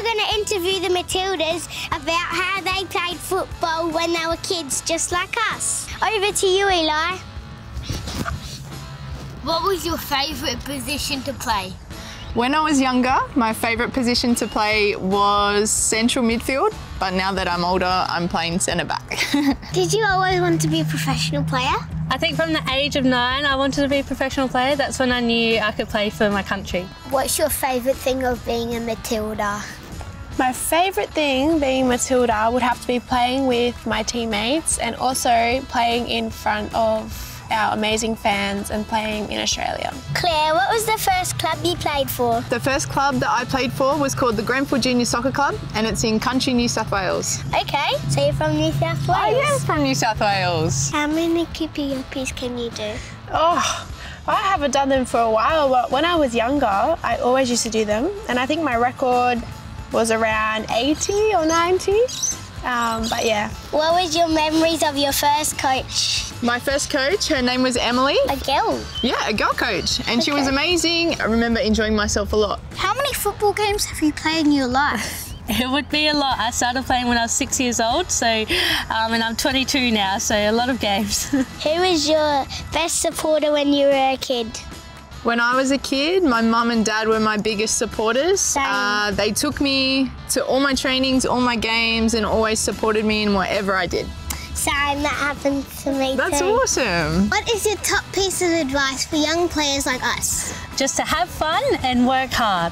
going to interview the Matildas about how they played football when they were kids, just like us. Over to you, Eli. What was your favourite position to play? When I was younger, my favourite position to play was central midfield, but now that I'm older, I'm playing centre back. Did you always want to be a professional player? I think from the age of 9, I wanted to be a professional player. That's when I knew I could play for my country. What's your favourite thing of being a Matilda? My favourite thing being Matilda would have to be playing with my teammates and also playing in front of our amazing fans and playing in Australia. Claire, what was the first club you played for? The first club that I played for was called the Grenfell Junior Soccer Club, and it's in country New South Wales. Okay, so you're from New South Wales? I am from New South Wales. How many keepy-uppies can you do? Oh, I haven't done them for a while, but when I was younger, I always used to do them, and I think my record was around 80 or 90. But yeah. What was your memories of your first coach? My first coach, her name was Emily. A girl? Yeah, a girl coach, and she was amazing. I remember enjoying myself a lot. How many football games have you played in your life? It would be a lot. I started playing when I was 6 years old, so and I'm 22 now, so a lot of games. Who was your best supporter when you were a kid? When I was a kid, my mum and dad were my biggest supporters. They took me to all my trainings, all my games, and always supported me in whatever I did. Same, that happened to me That's too. awesome. What is your top piece of advice for young players like us? Just to have fun and work hard.